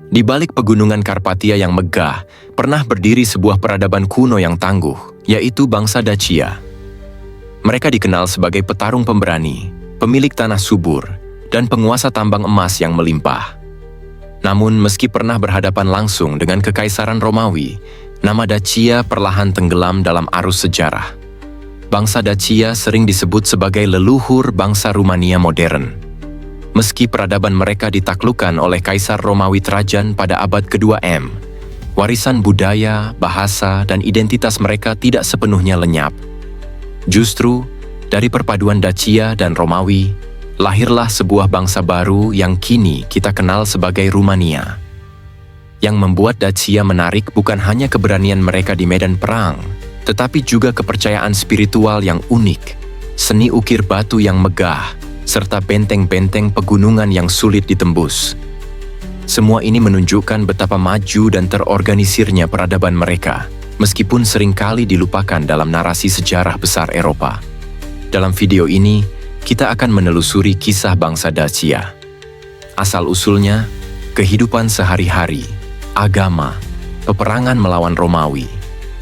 Di balik pegunungan Karpatia yang megah, pernah berdiri sebuah peradaban kuno yang tangguh, yaitu bangsa Dacia. Mereka dikenal sebagai petarung pemberani, pemilik tanah subur, dan penguasa tambang emas yang melimpah. Namun, meski pernah berhadapan langsung dengan Kekaisaran Romawi, nama Dacia perlahan tenggelam dalam arus sejarah. Bangsa Dacia sering disebut sebagai leluhur bangsa Rumania modern. Meski peradaban mereka ditaklukkan oleh Kaisar Romawi Trajan pada abad kedua M, warisan budaya, bahasa, dan identitas mereka tidak sepenuhnya lenyap. Justru, dari perpaduan Dacia dan Romawi, lahirlah sebuah bangsa baru yang kini kita kenal sebagai Rumania. Yang membuat Dacia menarik bukan hanya keberanian mereka di medan perang, tetapi juga kepercayaan spiritual yang unik, seni ukir batu yang megah, serta benteng-benteng pegunungan yang sulit ditembus. Semua ini menunjukkan betapa maju dan terorganisirnya peradaban mereka, meskipun seringkali dilupakan dalam narasi sejarah besar Eropa. Dalam video ini, kita akan menelusuri kisah bangsa Dacia. Asal-usulnya, kehidupan sehari-hari, agama, peperangan melawan Romawi,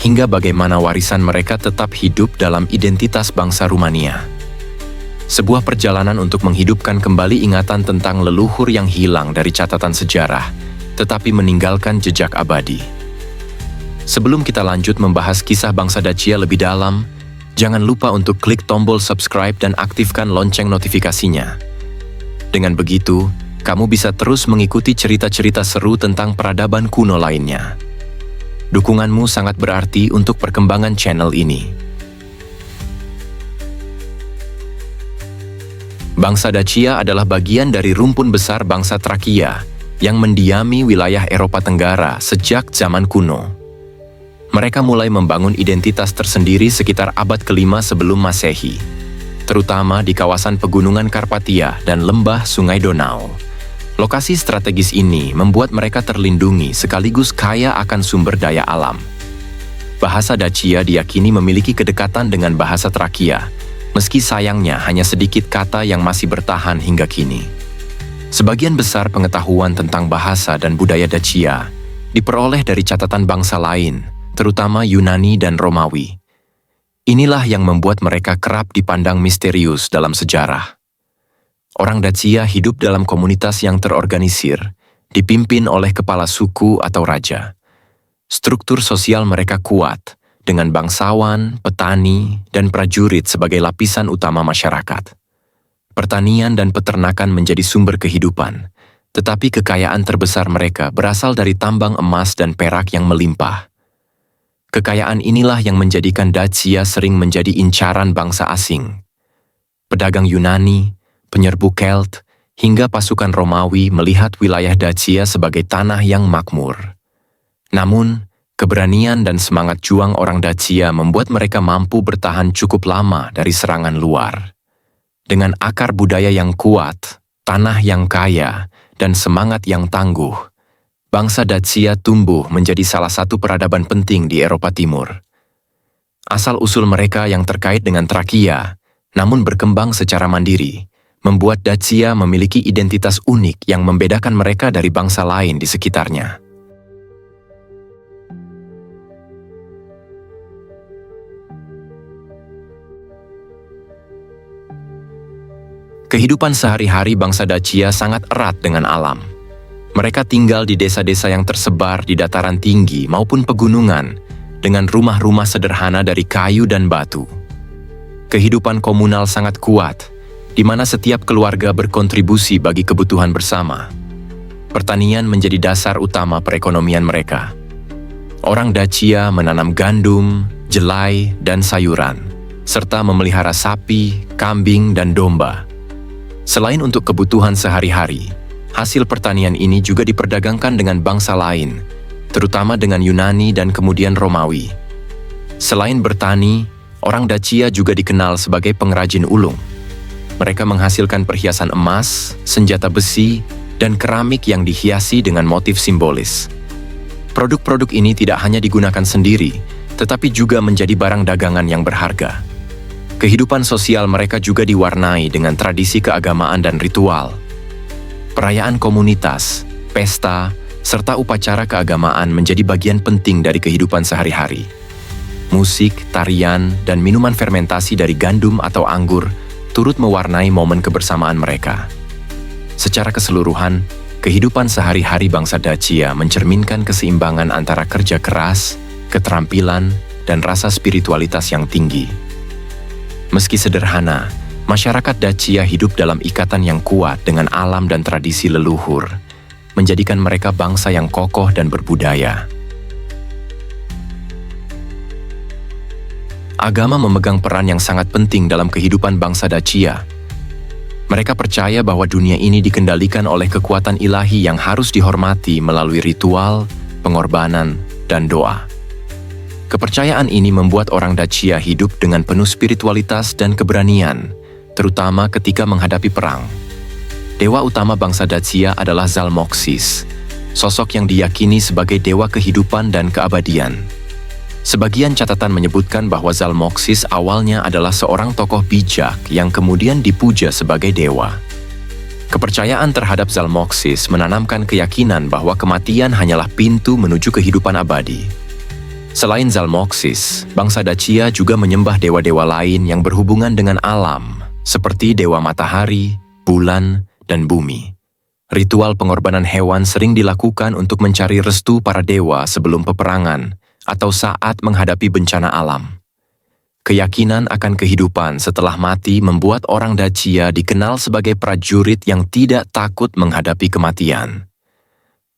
hingga bagaimana warisan mereka tetap hidup dalam identitas bangsa Rumania. Sebuah perjalanan untuk menghidupkan kembali ingatan tentang leluhur yang hilang dari catatan sejarah, tetapi meninggalkan jejak abadi. Sebelum kita lanjut membahas kisah bangsa Dacia lebih dalam, jangan lupa untuk klik tombol subscribe dan aktifkan lonceng notifikasinya. Dengan begitu, kamu bisa terus mengikuti cerita-cerita seru tentang peradaban kuno lainnya. Dukunganmu sangat berarti untuk perkembangan channel ini. Bangsa Dacia adalah bagian dari rumpun besar bangsa Trakia yang mendiami wilayah Eropa Tenggara sejak zaman kuno. Mereka mulai membangun identitas tersendiri sekitar abad kelima sebelum Masehi, terutama di kawasan pegunungan Karpatia dan lembah Sungai Donau. Lokasi strategis ini membuat mereka terlindungi sekaligus kaya akan sumber daya alam. Bahasa Dacia diyakini memiliki kedekatan dengan bahasa Trakia, meski sayangnya hanya sedikit kata yang masih bertahan hingga kini. Sebagian besar pengetahuan tentang bahasa dan budaya Dacia diperoleh dari catatan bangsa lain, terutama Yunani dan Romawi. Inilah yang membuat mereka kerap dipandang misterius dalam sejarah. Orang Dacia hidup dalam komunitas yang terorganisir, dipimpin oleh kepala suku atau raja. Struktur sosial mereka kuat, dengan bangsawan, petani, dan prajurit sebagai lapisan utama masyarakat. Pertanian dan peternakan menjadi sumber kehidupan, tetapi kekayaan terbesar mereka berasal dari tambang emas dan perak yang melimpah. Kekayaan inilah yang menjadikan Dacia sering menjadi incaran bangsa asing. Pedagang Yunani, penyerbu Celt, hingga pasukan Romawi melihat wilayah Dacia sebagai tanah yang makmur. Namun, keberanian dan semangat juang orang Dacia membuat mereka mampu bertahan cukup lama dari serangan luar. Dengan akar budaya yang kuat, tanah yang kaya, dan semangat yang tangguh, bangsa Dacia tumbuh menjadi salah satu peradaban penting di Eropa Timur. Asal-usul mereka yang terkait dengan Trakia, namun berkembang secara mandiri, membuat Dacia memiliki identitas unik yang membedakan mereka dari bangsa lain di sekitarnya. Kehidupan sehari-hari bangsa Dacia sangat erat dengan alam. Mereka tinggal di desa-desa yang tersebar di dataran tinggi maupun pegunungan, dengan rumah-rumah sederhana dari kayu dan batu. Kehidupan komunal sangat kuat, di mana setiap keluarga berkontribusi bagi kebutuhan bersama. Pertanian menjadi dasar utama perekonomian mereka. Orang Dacia menanam gandum, jelai, dan sayuran, serta memelihara sapi, kambing, dan domba. Selain untuk kebutuhan sehari-hari, hasil pertanian ini juga diperdagangkan dengan bangsa lain, terutama dengan Yunani dan kemudian Romawi. Selain bertani, orang Dacia juga dikenal sebagai pengrajin ulung. Mereka menghasilkan perhiasan emas, senjata besi, dan keramik yang dihiasi dengan motif simbolis. Produk-produk ini tidak hanya digunakan sendiri, tetapi juga menjadi barang dagangan yang berharga. Kehidupan sosial mereka juga diwarnai dengan tradisi keagamaan dan ritual. Perayaan komunitas, pesta, serta upacara keagamaan menjadi bagian penting dari kehidupan sehari-hari. Musik, tarian, dan minuman fermentasi dari gandum atau anggur turut mewarnai momen kebersamaan mereka. Secara keseluruhan, kehidupan sehari-hari bangsa Dacia mencerminkan keseimbangan antara kerja keras, keterampilan, dan rasa spiritualitas yang tinggi. Meski sederhana, masyarakat Dacia hidup dalam ikatan yang kuat dengan alam dan tradisi leluhur, menjadikan mereka bangsa yang kokoh dan berbudaya. Agama memegang peran yang sangat penting dalam kehidupan bangsa Dacia. Mereka percaya bahwa dunia ini dikendalikan oleh kekuatan ilahi yang harus dihormati melalui ritual, pengorbanan, dan doa. Kepercayaan ini membuat orang Dacia hidup dengan penuh spiritualitas dan keberanian, terutama ketika menghadapi perang. Dewa utama bangsa Dacia adalah Zalmoxis, sosok yang diyakini sebagai dewa kehidupan dan keabadian. Sebagian catatan menyebutkan bahwa Zalmoxis awalnya adalah seorang tokoh bijak yang kemudian dipuja sebagai dewa. Kepercayaan terhadap Zalmoxis menanamkan keyakinan bahwa kematian hanyalah pintu menuju kehidupan abadi. Selain Zalmoxis, bangsa Dacia juga menyembah dewa-dewa lain yang berhubungan dengan alam, seperti dewa matahari, bulan, dan bumi. Ritual pengorbanan hewan sering dilakukan untuk mencari restu para dewa sebelum peperangan atau saat menghadapi bencana alam. Keyakinan akan kehidupan setelah mati membuat orang Dacia dikenal sebagai prajurit yang tidak takut menghadapi kematian.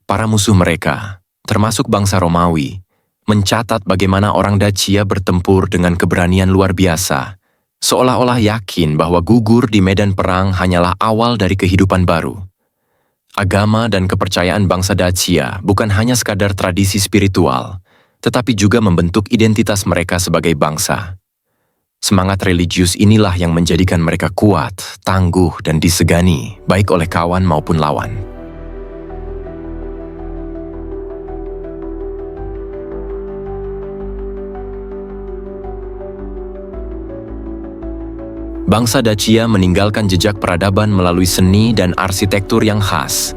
Para musuh mereka, termasuk bangsa Romawi, mencatat bagaimana orang Dacia bertempur dengan keberanian luar biasa, seolah-olah yakin bahwa gugur di medan perang hanyalah awal dari kehidupan baru. Agama dan kepercayaan bangsa Dacia bukan hanya sekadar tradisi spiritual, tetapi juga membentuk identitas mereka sebagai bangsa. Semangat religius inilah yang menjadikan mereka kuat, tangguh, dan disegani, baik oleh kawan maupun lawan. Bangsa Dacia meninggalkan jejak peradaban melalui seni dan arsitektur yang khas.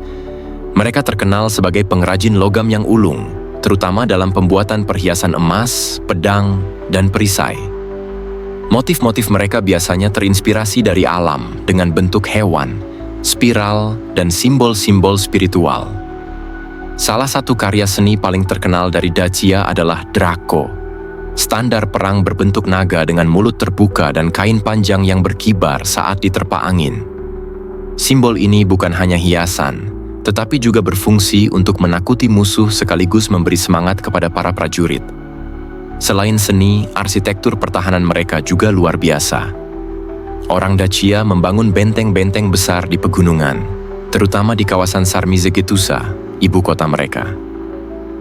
Mereka terkenal sebagai pengrajin logam yang ulung, terutama dalam pembuatan perhiasan emas, pedang, dan perisai. Motif-motif mereka biasanya terinspirasi dari alam dengan bentuk hewan, spiral, dan simbol-simbol spiritual. Salah satu karya seni paling terkenal dari Dacia adalah Draco, standar perang berbentuk naga dengan mulut terbuka dan kain panjang yang berkibar saat diterpa angin. Simbol ini bukan hanya hiasan, tetapi juga berfungsi untuk menakuti musuh sekaligus memberi semangat kepada para prajurit. Selain seni, arsitektur pertahanan mereka juga luar biasa. Orang Dacia membangun benteng-benteng besar di pegunungan, terutama di kawasan Sarmizegetusa, ibu kota mereka.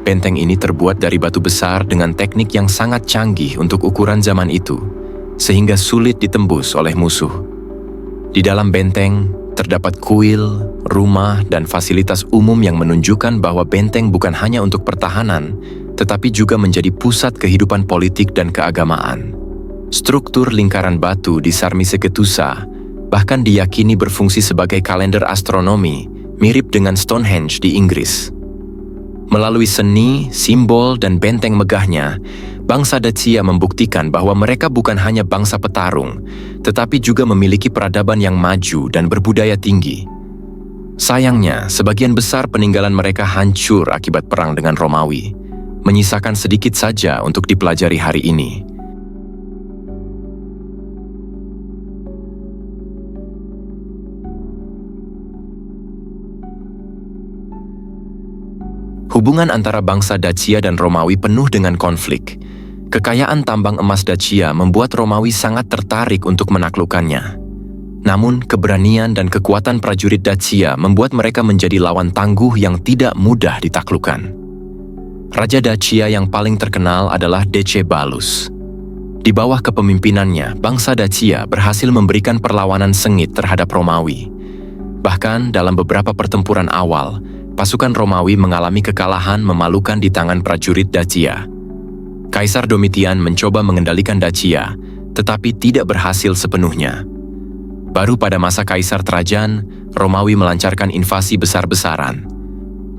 Benteng ini terbuat dari batu besar dengan teknik yang sangat canggih untuk ukuran zaman itu, sehingga sulit ditembus oleh musuh. Di dalam benteng, terdapat kuil, rumah, dan fasilitas umum yang menunjukkan bahwa benteng bukan hanya untuk pertahanan, tetapi juga menjadi pusat kehidupan politik dan keagamaan. Struktur lingkaran batu di Sarmizegetusa bahkan diyakini berfungsi sebagai kalender astronomi, mirip dengan Stonehenge di Inggris. Melalui seni, simbol, dan benteng megahnya, bangsa Dacia membuktikan bahwa mereka bukan hanya bangsa petarung, tetapi juga memiliki peradaban yang maju dan berbudaya tinggi. Sayangnya, sebagian besar peninggalan mereka hancur akibat perang dengan Romawi, menyisakan sedikit saja untuk dipelajari hari ini. Hubungan antara bangsa Dacia dan Romawi penuh dengan konflik. Kekayaan tambang emas Dacia membuat Romawi sangat tertarik untuk menaklukkannya. Namun, keberanian dan kekuatan prajurit Dacia membuat mereka menjadi lawan tangguh yang tidak mudah ditaklukkan. Raja Dacia yang paling terkenal adalah Decebalus. Di bawah kepemimpinannya, bangsa Dacia berhasil memberikan perlawanan sengit terhadap Romawi. Bahkan dalam beberapa pertempuran awal, pasukan Romawi mengalami kekalahan memalukan di tangan prajurit Dacia. Kaisar Domitian mencoba mengendalikan Dacia, tetapi tidak berhasil sepenuhnya. Baru pada masa Kaisar Trajan, Romawi melancarkan invasi besar-besaran.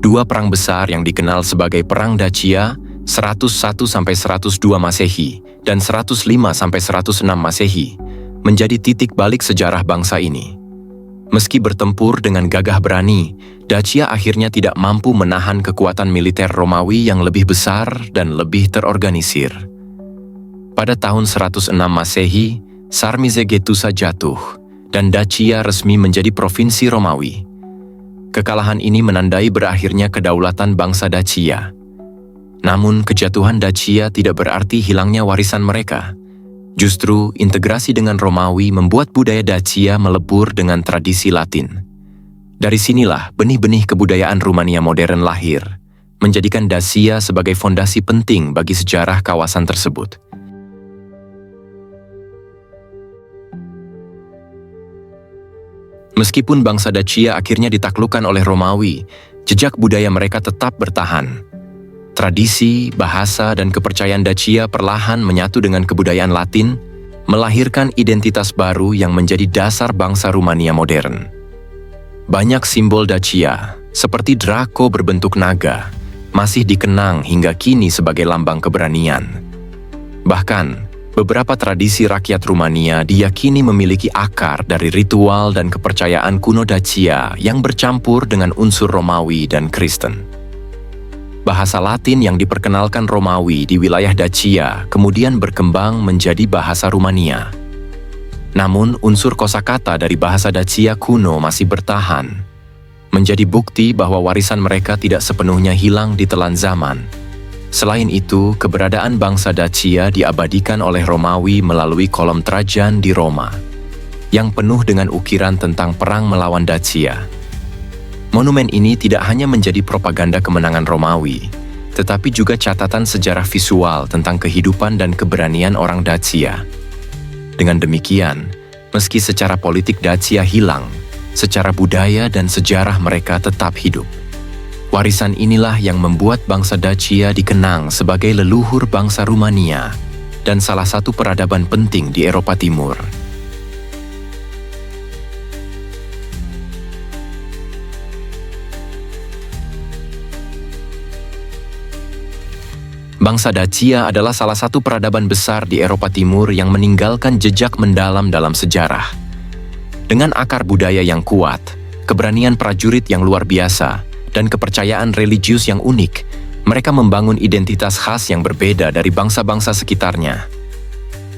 Dua perang besar yang dikenal sebagai Perang Dacia 101-102 Masehi dan 105-106 Masehi menjadi titik balik sejarah bangsa ini. Meski bertempur dengan gagah berani, Dacia akhirnya tidak mampu menahan kekuatan militer Romawi yang lebih besar dan lebih terorganisir. Pada tahun 106 Masehi, Sarmizegetusa jatuh dan Dacia resmi menjadi provinsi Romawi. Kekalahan ini menandai berakhirnya kedaulatan bangsa Dacia. Namun, kejatuhan Dacia tidak berarti hilangnya warisan mereka. Justru, integrasi dengan Romawi membuat budaya Dacia melebur dengan tradisi Latin. Dari sinilah benih-benih kebudayaan Rumania modern lahir, menjadikan Dacia sebagai fondasi penting bagi sejarah kawasan tersebut. Meskipun bangsa Dacia akhirnya ditaklukkan oleh Romawi, jejak budaya mereka tetap bertahan. Tradisi, bahasa, dan kepercayaan Dacia perlahan menyatu dengan kebudayaan Latin, melahirkan identitas baru yang menjadi dasar bangsa Rumania modern. Banyak simbol Dacia, seperti Draco berbentuk naga, masih dikenang hingga kini sebagai lambang keberanian. Bahkan, beberapa tradisi rakyat Rumania diyakini memiliki akar dari ritual dan kepercayaan kuno Dacia yang bercampur dengan unsur Romawi dan Kristen. Bahasa Latin yang diperkenalkan Romawi di wilayah Dacia kemudian berkembang menjadi bahasa Rumania. Namun, unsur kosakata dari bahasa Dacia kuno masih bertahan, menjadi bukti bahwa warisan mereka tidak sepenuhnya hilang di telan zaman. Selain itu, keberadaan bangsa Dacia diabadikan oleh Romawi melalui kolom Trajan di Roma, yang penuh dengan ukiran tentang perang melawan Dacia. Monumen ini tidak hanya menjadi propaganda kemenangan Romawi, tetapi juga catatan sejarah visual tentang kehidupan dan keberanian orang Dacia. Dengan demikian, meski secara politik Dacia hilang, secara budaya dan sejarah mereka tetap hidup. Warisan inilah yang membuat bangsa Dacia dikenang sebagai leluhur bangsa Rumania dan salah satu peradaban penting di Eropa Timur. Bangsa Dacia adalah salah satu peradaban besar di Eropa Timur yang meninggalkan jejak mendalam dalam sejarah. Dengan akar budaya yang kuat, keberanian prajurit yang luar biasa, dan kepercayaan religius yang unik, mereka membangun identitas khas yang berbeda dari bangsa-bangsa sekitarnya.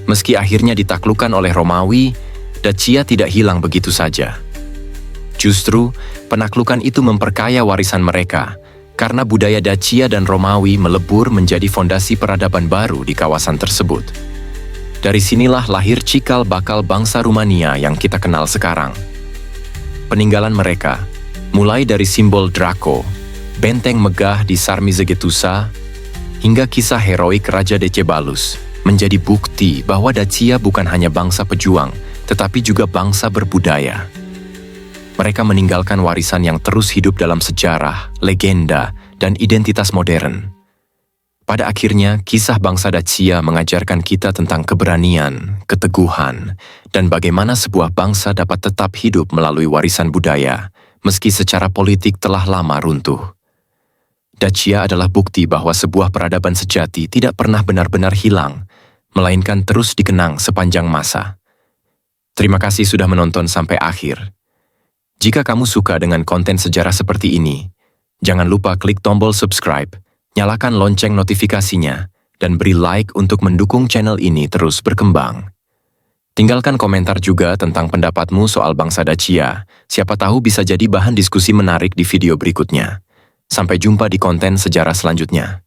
Meski akhirnya ditaklukkan oleh Romawi, Dacia tidak hilang begitu saja. Justru, penaklukan itu memperkaya warisan mereka, karena budaya Dacia dan Romawi melebur menjadi fondasi peradaban baru di kawasan tersebut. Dari sinilah lahir cikal bakal bangsa Rumania yang kita kenal sekarang. Peninggalan mereka, mulai dari simbol Draco, benteng megah di Sarmizegetusa, hingga kisah heroik Raja Decebalus, menjadi bukti bahwa Dacia bukan hanya bangsa pejuang, tetapi juga bangsa berbudaya. Mereka meninggalkan warisan yang terus hidup dalam sejarah, legenda, dan identitas modern. Pada akhirnya, kisah bangsa Dacia mengajarkan kita tentang keberanian, keteguhan, dan bagaimana sebuah bangsa dapat tetap hidup melalui warisan budaya, meski secara politik telah lama runtuh. Dacia adalah bukti bahwa sebuah peradaban sejati tidak pernah benar-benar hilang, melainkan terus dikenang sepanjang masa. Terima kasih sudah menonton sampai akhir. Jika kamu suka dengan konten sejarah seperti ini, jangan lupa klik tombol subscribe, nyalakan lonceng notifikasinya, dan beri like untuk mendukung channel ini terus berkembang. Tinggalkan komentar juga tentang pendapatmu soal bangsa Dacia, siapa tahu bisa jadi bahan diskusi menarik di video berikutnya. Sampai jumpa di konten sejarah selanjutnya.